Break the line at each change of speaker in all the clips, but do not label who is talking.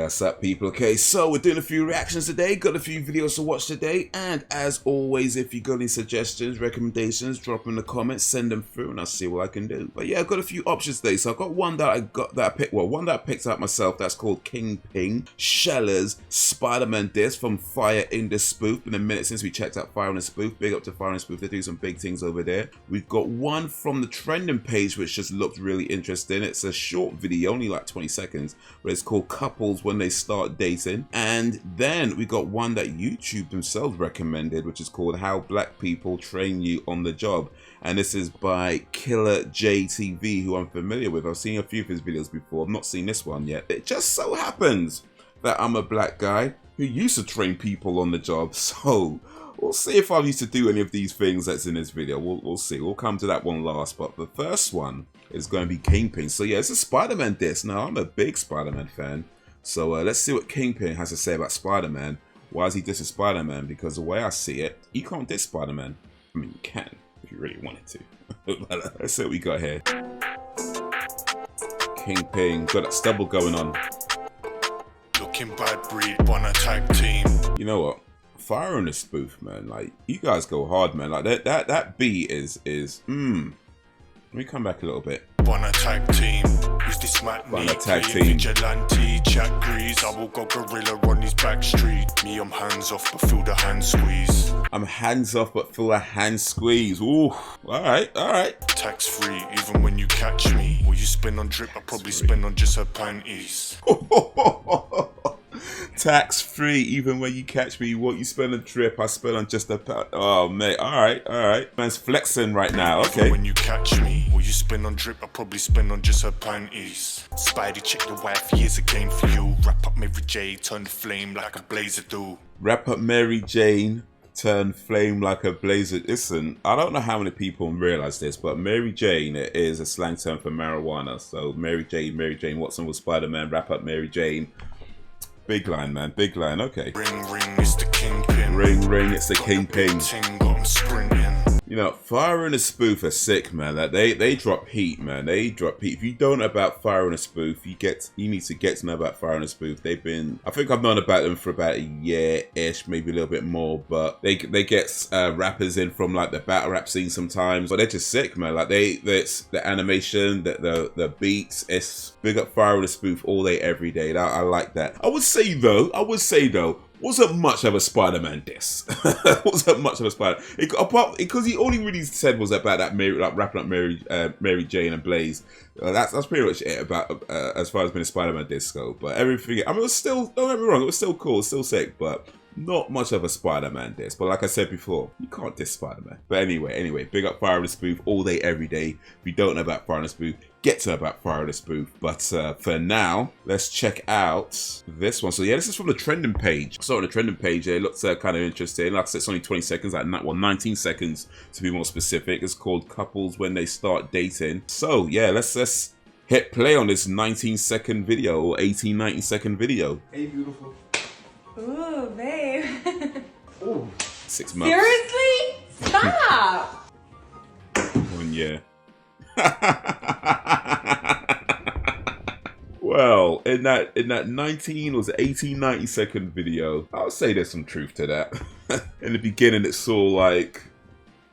Yes, up people. Okay, so we're doing a few reactions today, got a few videos to watch today, and as always, if you got any suggestions, recommendations, drop in the comments, send them through and I'll see what I can do. But yeah, I've got a few options today. So I've got one that one that I picked out myself, that's called Kingpin, Sheller's Spider-Man disc from Fire in the Spoof. Been a minute since we checked out Fire in the Spoof. Big up to Fire in the Spoof, they do some big things over there. We've got one from the trending page which just looked really interesting. It's a short video, only like 20 seconds, but it's called Couples When They Start Dating. And then we got one that YouTube themselves recommended, which is called How Black People Train You on the Job. And this is by Killer JTV, who I'm familiar with. I've seen a few of his videos before. I've not seen this one yet. It just so happens that I'm a black guy who used to train people on the job. So we'll see if I used to do any of these things that's in this video. We'll see. We'll come to that one last. But the first one is going to be Kingpin. So yeah, it's a Spider-Man disc. Now, I'm a big Spider-Man fan. So let's see what Kingpin has to say about Spider-Man. Why is he dissing Spider-Man? Because the way I see it, you can't diss Spider-Man. I mean, you can if you really wanted to. Let's see what we got here. Kingpin, got that stubble going on.
Looking bad breed, wanna tag team.
You know what? Fire in the Spoof, man. Like, you guys go hard, man. Like that beat is Let me come back a little bit.
Wanna tag team. Is this Matt
Wanna tag team.
Vigilante, Jack Grease. I will go gorilla on his back street. Me, I'm hands off, but feel the hand squeeze.
I'm hands off, but feel a hand squeeze. Ooh, alright.
Tax free, even when you catch me. Will you spend on drip? I probably spend on just her panties.
Tax free, even when you catch me. What you spend on trip, I spend on just a oh mate, alright. Man's flexing right now, okay.
When you catch me, will you spend on drip? I probably spend on just her panties. Spidey, check your wife, here's a game for you. Wrap up Mary J, turn the flame like a blazer do.
Wrap up Mary Jane, turn flame like a blazer. Listen, I don't know how many people realize this, but Mary Jane is a slang term for marijuana. So Mary Jane Watson was Spider-Man, wrap up Mary Jane. Big line, man. Big line. Okay.
Ring, it's the Kingpin.
Ring, it's the Kingpin.
Got 'em sprinting.
You know, Fire in the Spoof are sick, man. Like they drop heat, man. They drop heat. If you don't know about Fire in the Spoof, you need to get to know about Fire in the Spoof. They've been, I think I've known about them for about a year-ish, maybe a little bit more. But they get rappers in from like the battle rap scene sometimes. But they're just sick, man. Like it's the animation, the beats. It's big up Fire in the Spoof all day, every day. I like that. I would say though, wasn't much of a Spider-Man diss. Wasn't much of a Spider-Man. Because he all he really said was about that wrapping up Mary Jane and Blaze. That's pretty much it about as far as being a Spider-Man diss go. But everything, I mean, it was still, don't get me wrong, it was still cool, still sick, but not much of a Spider-Man diss. But like I said before, you can't diss Spider-Man. But anyway, big up Fire in the Spoof all day, every day. If you don't know about Fire in the Spoof, get to know about Fire in the Spoof. But for now, let's check out this one. So yeah, this is from the trending page. So on the trending page, it looks kind of interesting. Like I said, it's only 20 seconds, like 19 seconds to be more specific. It's called Couples When They Start Dating. So yeah, let's hit play on this 19-second video or 19 video.
Hey, beautiful.
Ooh, babe.
Ooh.
6 months.
Seriously? Stop.
1 year. Well, in that 19 or 18, 90-second video, I'll say there's some truth to that. In the beginning, it's all like,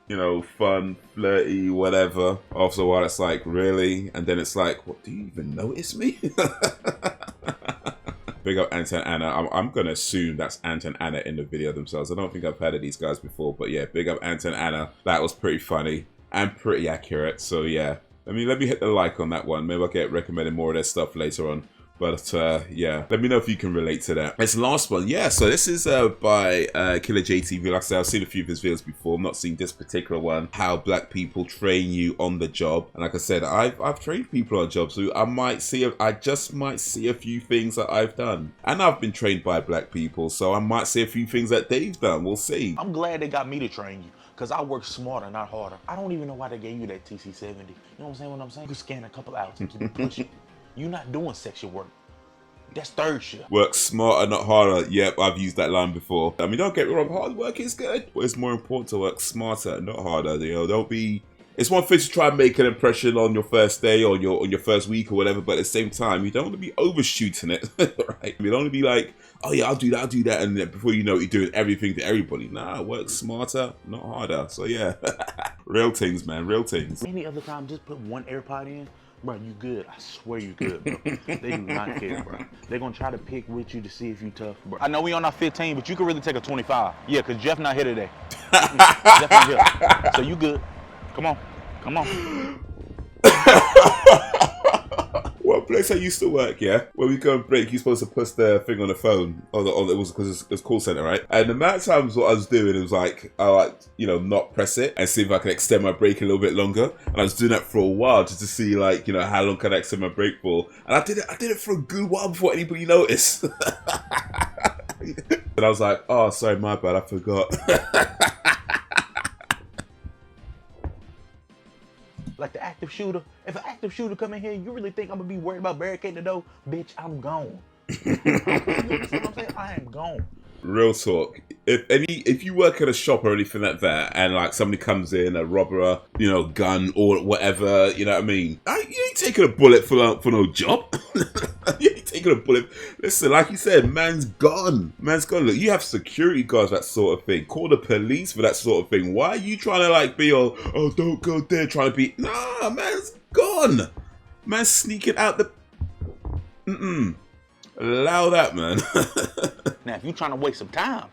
you know, fun, flirty, whatever. After a while, it's like, really? And then it's like, what, do you even notice me? Big up Ant and Anna. I'm going to assume that's Ant and Anna in the video themselves. I don't think I've heard of these guys before, but yeah, big up Ant and Anna. That was pretty funny and pretty accurate. So yeah, let me hit the like on that one. Maybe I'll get recommended more of their stuff later on. But yeah, let me know if you can relate to that. This last one, yeah, so this is by Killer JTV. Like I said, I've seen a few of his videos before. I've not seen this particular one, How Black People Train You on the Job. And like I said, I've trained people on jobs, so I just might see a few things that I've done. And I've been trained by black people, so I might see a few things that they've done. We'll see.
I'm glad they got me to train you, because I work smarter, not harder. I don't even know why they gave you that TC-70. You know what I'm saying? You can scan a couple out and keep it pushing. You're not doing sexual work. That's third shift.
Work smarter, not harder. Yep, I've used that line before. I mean, don't get me wrong, hard work is good, but it's more important to work smarter, not harder. You know, don't be it's one thing to try and make an impression on your first day or on your first week or whatever, but at the same time, you don't want to be overshooting it, right? You don't want to be like, oh yeah, I'll do that, and then before you know it, you're doing everything to everybody. Nah, work smarter, not harder. So yeah, real things, man, real things.
Any other time, just put one AirPod in, bro, you good. I swear you good, bro. They do not care, bro. They're gonna try to pick with you to see if you tough, bro. I know we on our 15, but you can really take a 25. Yeah, cause Jeff not here today. Jeff not here. So you good. Come on. Come on.
One place I used to work, yeah, when we go on break, you're supposed to push the thing on the phone, it was because it's call center, right? And the amount of times what I was doing, it was like, I like, you know, not press it and see if I can extend my break a little bit longer. And I was doing that for a while just to see, like, you know, how long can I extend my break for. And I did it for a good while before anybody noticed. And I was like, oh, sorry, my bad, I forgot.
Like the active shooter. If an active shooter come in here, you really think I'm gonna be worried about barricading the door? Bitch, I'm gone. You understand what I'm saying? I am gone.
Real talk. If you work at a shop or anything like that, and like somebody comes in, a robber, you know, gun or whatever, you know what I mean? You ain't taking a bullet for no job. You ain't taking a bullet. Listen, like you said, man's gone. Man's gone. Look, you have security guards, that sort of thing. Call the police for that sort of thing. Why are you trying to like be all, oh, don't go there, trying to be? Nah, man's gone. Man's sneaking out the. Allow that, man.
Now, if you're trying to waste some time,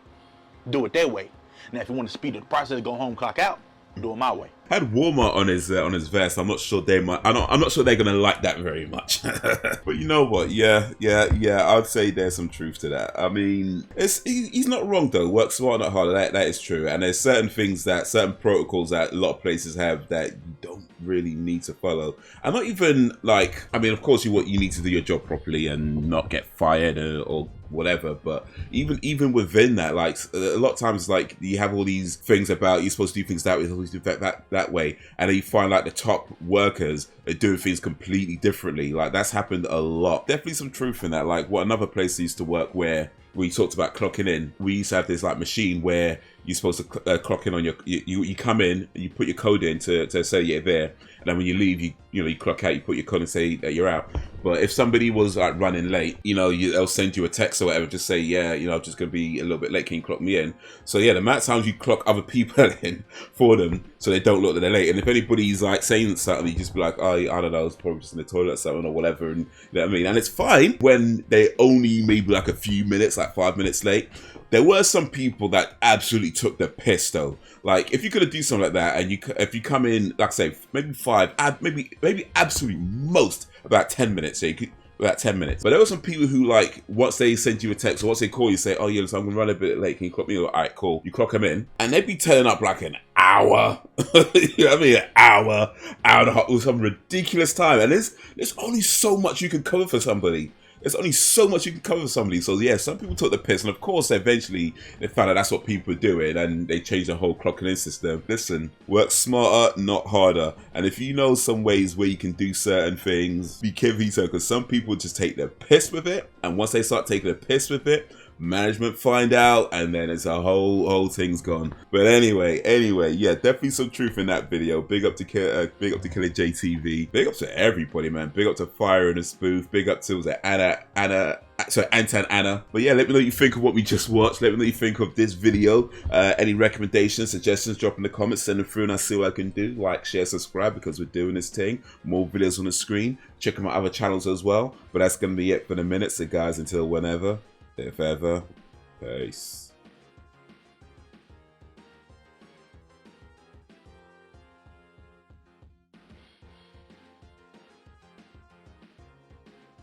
do it their way. Now, if you want to speed up the process, go home, clock out, do it my way.
Had Walmart on his vest. I'm not sure they might. I'm not sure they're gonna like that very much. But you know what? Yeah. I'd say there's some truth to that. I mean, he's not wrong though. Work smart, not harder. That is true. And there's certain protocols that a lot of places have that you don't really need to follow. And not even like, I mean, of course you need to do your job properly and not get fired or whatever, but even within that, like a lot of times, like you have all these things about you're supposed to do things that way, you're supposed to do that way, and then you find like the top workers are doing things completely differently. Like that's happened a lot. Definitely some truth in that. Like what another place I used to work where we talked about clocking in, we used to have this like machine where you're supposed to clock in on you come in, you put your code in to say you're there, and then when you leave, you clock out, you put your code and say that you're out. But if somebody was like running late, they'll send you a text or whatever, just say, yeah, I'm just gonna be a little bit late, can you clock me in? So yeah, the amount of times you clock other people in for them so they don't look that they're late. And if anybody's like saying something, you just be like, oh, I don't know, it's probably just in the toilet or something or whatever, and you know what I mean? And it's fine when they only maybe like a few minutes, like 5 minutes late. There were some people that absolutely took the piss though. Like if you're gonna do something like that, and if you come in, like I say, maybe 5, maybe absolutely most about 10 minutes. So you could about 10 minutes. But there were some people who like once they send you a text or once they call you, say, oh yeah, listen, I'm gonna run a bit late. Can you clock me? All right, cool. You clock them in, and they'd be turning up like an hour. You know what I mean? An hour and a half, or some ridiculous time. And there's only so much you can cover for somebody. There's only so much you can cover for somebody. So yeah, some people took the piss, and of course eventually they found out that's what people were doing, and they changed the whole clocking in system. Listen, work smarter, not harder. And if you know some ways where you can do certain things, be careful, because some people just take the piss with it, and once they start taking the piss with it, management find out, and then it's a whole thing's gone. But anyway, yeah, definitely some truth in that video. Big up to Killer JTV. Big up to everybody, man. Big up to Fire and the Spoof. Big up to Anton Anna. But yeah, let me know what you think of what we just watched. Let me know what you think of this video. Any recommendations, suggestions, drop in the comments, send them through and I'll see what I can do. Like, share, subscribe, because we're doing this thing. More videos on the screen. Check out my other channels as well. But that's going to be it for the minute. So guys, until whenever, if ever, peace.